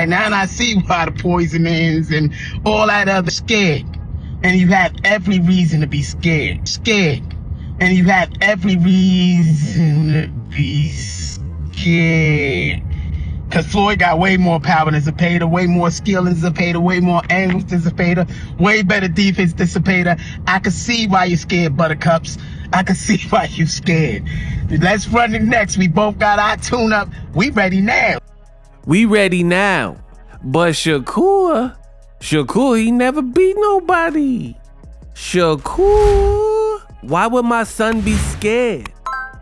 And now I see why the poisonings and all that other scared. And you have every reason to be scared. And you have every reason to be scared. Because Floyd got way more power than Zepeda, way more skill than Zepeda, way more angles than Zepeda, way better defense than Zepeda. I can see why you're scared, Buttercups. I can see why you're scared. Let's run it next. We both got our tune-up. We ready now. We ready now. But Shakur, he never beat nobody. Shakur, why would my son be scared?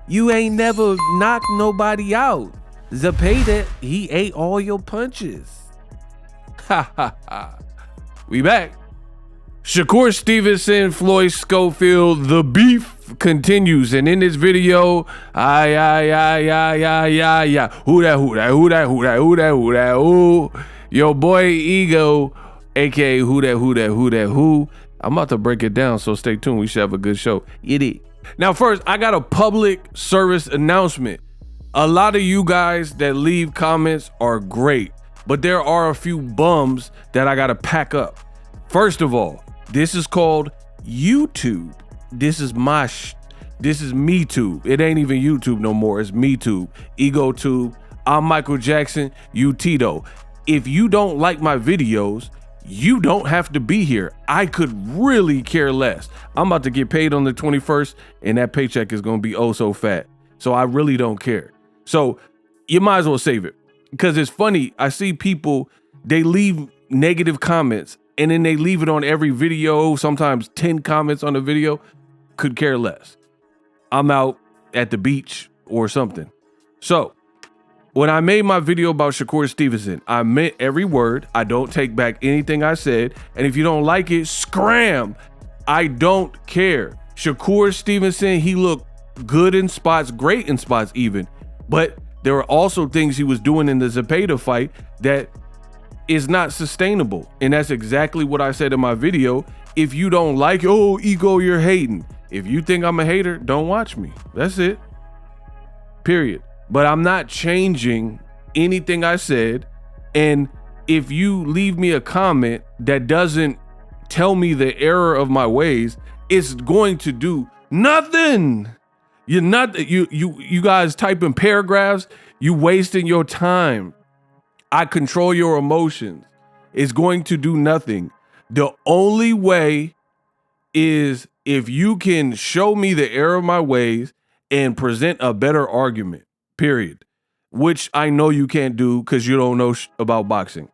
You ain't never knocked nobody out. Zepeda, he ate all your punches. Ha ha ha. We back. Shakur Stevenson, Floyd Schofield, the beef continues. And in this video, who. Your boy Ego, aka who. I'm about to break it down, so stay tuned. We should have a good show. Now first, I got a public service announcement. A lot of you guys that leave comments are great, but there are a few bums that I gotta pack up. First of all, this is called YouTube. This is this is MeTube. It ain't even YouTube no more. It's MeTube, EgoTube. I'm Michael Jackson, you Tito. If you don't like my videos, you don't have to be here. I could really care less. I'm about to get paid on the 21st, and that paycheck is gonna be oh so fat. So I really don't care. So you might as well save it, because it's funny. I see people, they leave negative comments and then they leave it on every video, sometimes 10 comments on a video. Could care less. I'm out at the beach or something. So when I made my video about Shakur Stevenson, I meant every word. I don't take back anything I said. And if you don't like it, scram. I don't care. Shakur Stevenson, he looked good in spots, great in spots even. But there were also things he was doing in the Zepeda fight that is not sustainable. And that's exactly what I said in my video. If you don't like, oh, Ego, you're hating. If you think I'm a hater, don't watch me. That's it. Period. But I'm not changing anything I said. And if you leave me a comment that doesn't tell me the error of my ways, it's going to do nothing. You guys typing paragraphs, you wasting your time. I control your emotions. It's going to do nothing. The only way is if you can show me the error of my ways and present a better argument, period. Which I know you can't do because you don't know about boxing.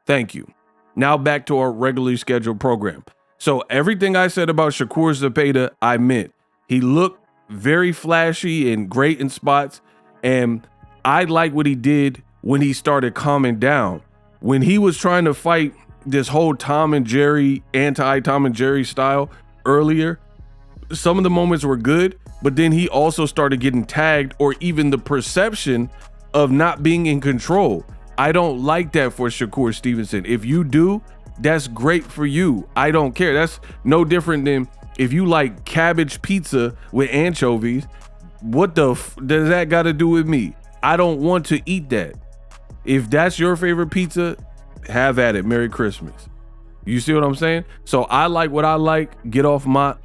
Thank you. Now back to our regularly scheduled program. So everything I said about Shakur Zepeda, I meant. He looked very flashy and great in spots, and I like what he did when he started calming down. When he was trying to fight this whole Tom and Jerry, anti-Tom and Jerry style earlier, some of the moments were good, but then he also started getting tagged, or even the perception of not being in control. I don't like that for Shakur Stevenson. If you do, that's great for you. I don't care. That's no different than if you like cabbage pizza with anchovies. What the does that got to do with me? I don't want to eat that. If that's your favorite pizza, have at it. Merry Christmas. You see what I'm saying? So I like what I like. Get off my...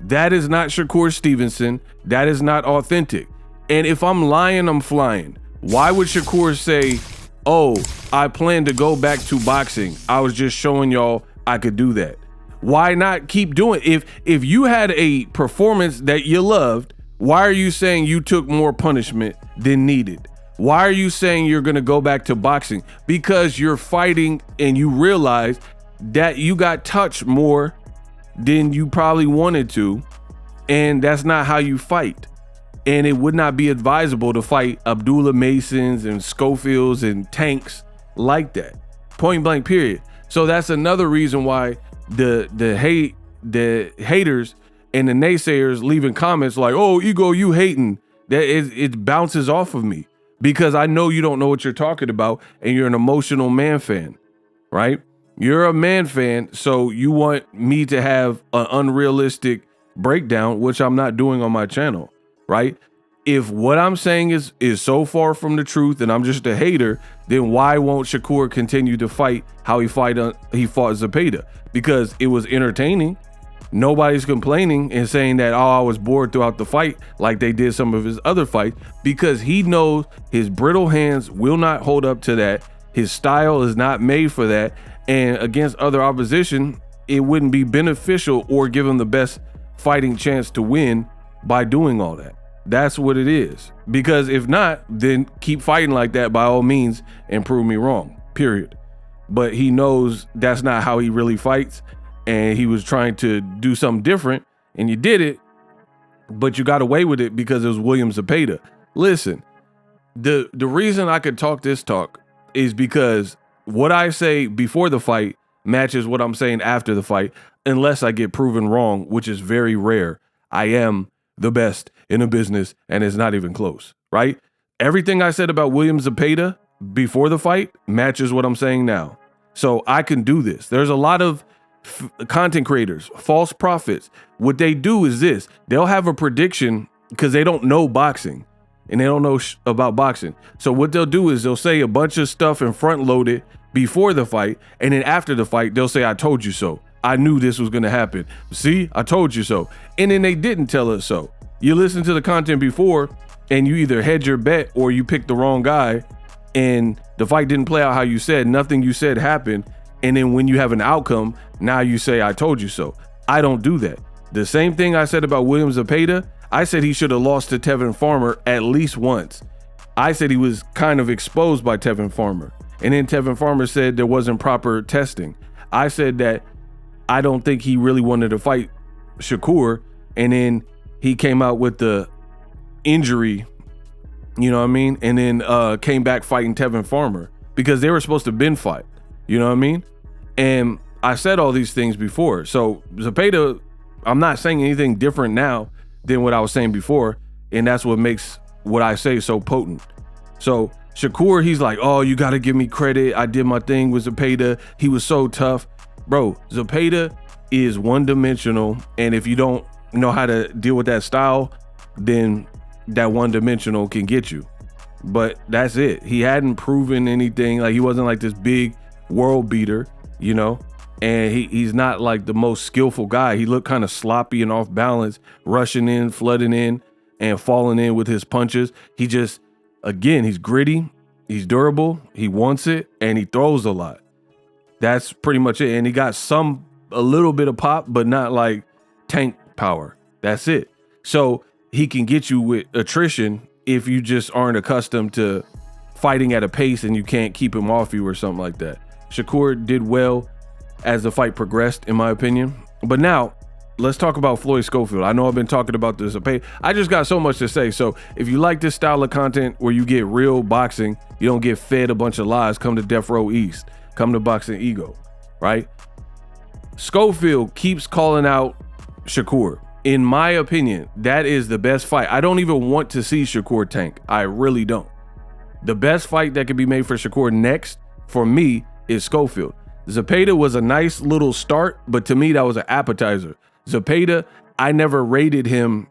That is not Shakur Stevenson. That is not authentic. And if I'm lying, I'm flying. Why would Shakur say, oh, I plan to go back to boxing? I was just showing y'all I could do that. Why not keep doing it? If you had a performance that you loved, why are you saying you took more punishment than needed? Why are you saying you're going to go back to boxing? Because you're fighting and you realize that you got touched more than you probably wanted to. And that's not how you fight. And it would not be advisable to fight Abdullah Masons and Schofields and Tanks like that. Point blank, period. So that's another reason why the haters and the naysayers leaving comments like, oh, Ego, you hating. That it bounces off of me because I know you don't know what you're talking about and you're an emotional man fan, right? You're a man fan, so you want me to have an unrealistic breakdown, which I'm not doing on my channel, right? if what I'm saying is so far from the truth and I'm just a hater, then why won't Shakur continue to fight how he fought Zepeda? Because it was entertaining. Nobody's complaining and saying that, oh, I was bored throughout the fight like they did some of his other fights, because he knows his brittle hands will not hold up to that. His style is not made for that. And against other opposition, it wouldn't be beneficial or give him the best fighting chance to win by doing all that. That's what it is. Because if not, then keep fighting like that by all means and prove me wrong, period. But he knows that's not how he really fights. And he was trying to do something different, and you did it, but you got away with it because it was William Zepeda. Listen, the reason I could talk this talk is because what I say before the fight matches what I'm saying after the fight, unless I get proven wrong, which is very rare. I am the best in the business, and it's not even close, right? Everything I said about William Zepeda before the fight matches what I'm saying now. So I can do this. There's a lot of content creators, false prophets. What they do is this: they'll have a prediction because they don't know boxing and they don't know about boxing. So what they'll do is they'll say a bunch of stuff and front load it before the fight, and then after the fight they'll say, I told you so. I knew this was going to happen. See, I told you so. And then they didn't tell us so. You listen to the content before and you either hedge your bet or you picked the wrong guy and the fight didn't play out how you said. Nothing you said happened. And then when you have an outcome, now you say, I told you so. I don't do that. The same thing I said about William Zepeda, I said he should have lost to Tevin Farmer at least once. I said he was kind of exposed by Tevin Farmer. And then Tevin Farmer said there wasn't proper testing. I said that I don't think he really wanted to fight Shakur. And then he came out with the injury, you know what I mean? And then came back fighting Tevin Farmer because they were supposed to been fight, you know what I mean? And I said all these things before. So Zepeda, I'm not saying anything different now than what I was saying before. And that's what makes what I say so potent. So Shakur, he's like, oh, you got to give me credit. I did my thing with Zepeda. He was so tough. Bro, Zepeda is one-dimensional. And if you don't know how to deal with that style, then that one-dimensional can get you. But that's it. He hadn't proven anything. Like, he wasn't like this big world beater, you know? And he's not like the most skillful guy. He looked kind of sloppy and off balance, rushing in, flooding in, and falling in with his punches. He just, again, he's gritty, he's durable, he wants it, and he throws a lot. That's pretty much it. And he got a little bit of pop, but not like tank power. That's it. So he can get you with attrition if you just aren't accustomed to fighting at a pace and you can't keep him off you or something like that. Shakur did well as the fight progressed, in my opinion. But now, let's talk about Floyd Schofield. I know I've been talking about this. I just got so much to say. So if you like this style of content where you get real boxing, you don't get fed a bunch of lies, come to Death Row East. Come to Boxing Ego, right? Schofield keeps calling out Shakur. In my opinion, that is the best fight. I don't even want to see Shakur tank. I really don't. The best fight that could be made for Shakur next, for me, is Schofield. Zepeda was a nice little start, but to me, that was an appetizer. Zepeda, I never rated him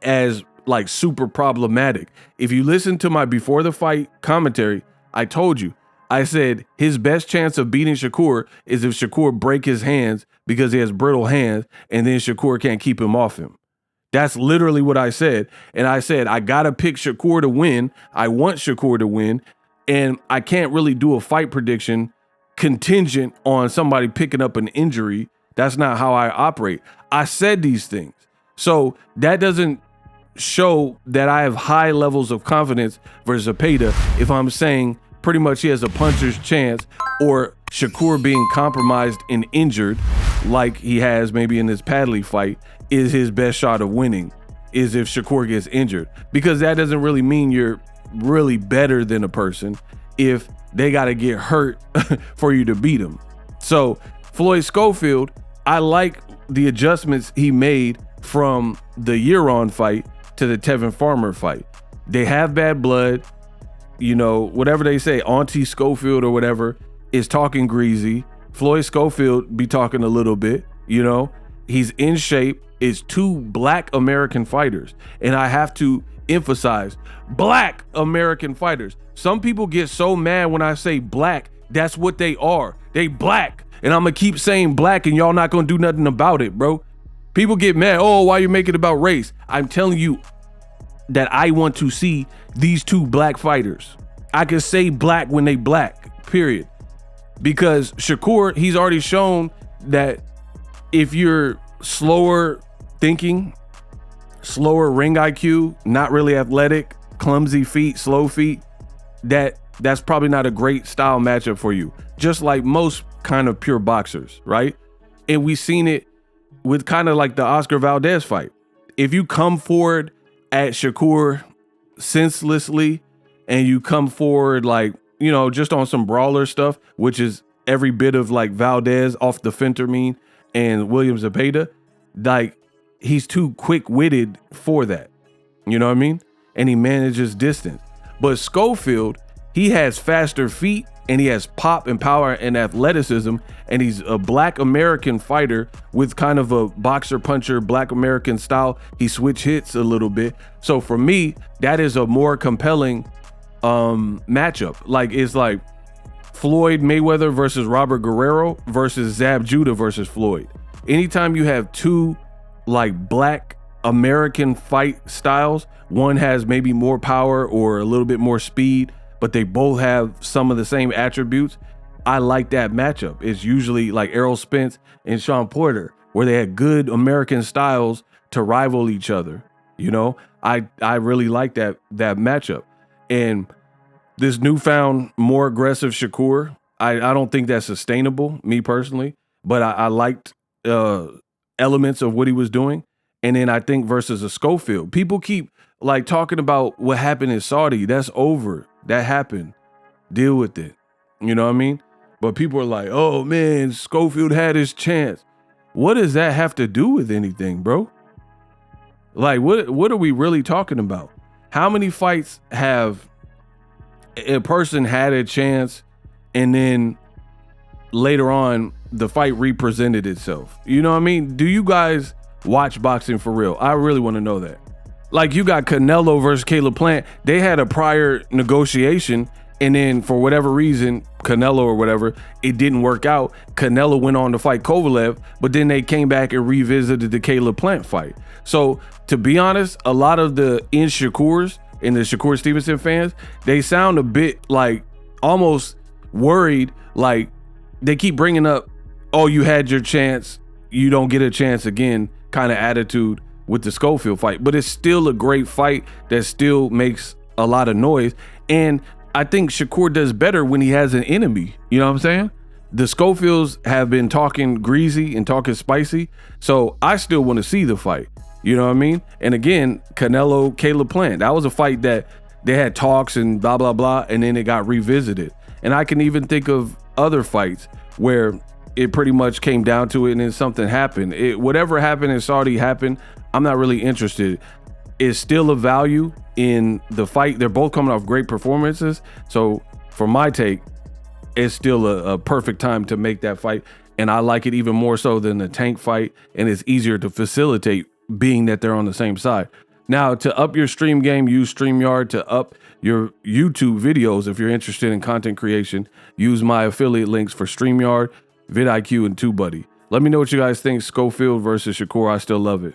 as like super problematic. If you listen to my before the fight commentary, I told you, I said his best chance of beating Shakur is if Shakur break his hands because he has brittle hands and then Shakur can't keep him off him. That's literally what I said. And I said, I got to pick Shakur to win. I want Shakur to win. And I can't really do a fight prediction contingent on somebody picking up an injury. That's not how I operate. I said these things. So that doesn't show that I have high levels of confidence for Zepeda if I'm saying pretty much he has a puncher's chance, or Shakur being compromised and injured like he has maybe in this Padley fight is his best shot of winning, is if Shakur gets injured. Because that doesn't really mean you're really better than a person if they got to get hurt for you to beat them. So Floyd Schofield, I like the adjustments he made from the Euron fight to the Tevin Farmer fight. They have bad blood. You know, whatever they say, Auntie Schofield or whatever is talking greasy. Floyd Schofield be talking a little bit, you know. He's in shape. It's two black American fighters. And I have to emphasize black American fighters. Some people get so mad when I say black. That's what they are. They black. And I'm gonna keep saying black and y'all not gonna do nothing about it, bro. People get mad. Oh, why you make it about race? I'm telling you that I want to see these two black fighters. I can say black when they black, period. Because Shakur, he's already shown that if you're slower thinking, slower ring IQ, not really athletic, clumsy feet, slow feet, that's probably not a great style matchup for you. Just like most kind of pure boxers, right? And we've seen it with kind of like the Oscar Valdez fight. If you come forward at Shakur senselessly and you come forward like, you know, just on some brawler stuff, which is every bit of like Valdez off the fentanyl and William Zepeda, like he's too quick-witted for that. You know what I mean? And he manages distance. But Schofield, he has faster feet and he has pop and power and athleticism, and he's a black American fighter with kind of a boxer puncher, black American style. He switch hits a little bit. So for me, that is a more compelling matchup. Like it's like Floyd Mayweather versus Robert Guerrero versus Zab Judah versus Floyd. Anytime you have two like black American fight styles, one has maybe more power or a little bit more speed, but they both have some of the same attributes. I like that matchup. It's usually like Errol Spence and Sean Porter, where they had good American styles to rival each other. You know, I really like that matchup. And this newfound, more aggressive Shakur, I don't think that's sustainable, me personally, but I liked elements of what he was doing. And then I think versus a Schofield, people keep like talking about what happened in Saudi. That's over. That happened. Deal with it. You know what I mean? But people are like, oh man, Schofield had his chance. What does that have to do with anything, bro? Like, what are we really talking about? How many fights have a person had a chance and then later on the fight represented itself? You know what I mean? Do you guys watch boxing for real? I really want to know that. Like you got Canelo versus Caleb Plant. They had a prior negotiation, and then for whatever reason, Canelo or whatever, it didn't work out. Canelo went on to fight Kovalev, but then they came back and revisited the Caleb Plant fight. So to be honest, a lot of the Shakurs and the Shakur Stevenson fans, they sound a bit like almost worried. Like they keep bringing up, oh, you had your chance, you don't get a chance again kind of attitude with the Schofield fight. But it's still a great fight that still makes a lot of noise. And I think Shakur does better when he has an enemy. You know what I'm saying? The Schofields have been talking greasy and talking spicy. So I still want to see the fight. You know what I mean? And again, Canelo, Caleb Plant, that was a fight that they had talks and blah, blah, blah. And then it got revisited. And I can even think of other fights where it pretty much came down to it and then something happened. Whatever happened in Saudi happened. I'm not really interested. It's still a value in the fight. They're both coming off great performances. So for my take, it's still a perfect time to make that fight. And I like it even more so than the Tank fight. And it's easier to facilitate being that they're on the same side. Now, to up your stream game, use StreamYard. To up your YouTube videos, if you're interested in content creation, use my affiliate links for StreamYard, vidIQ, and TubeBuddy. Let me know what you guys think. Schofield versus Shakur. I still love it.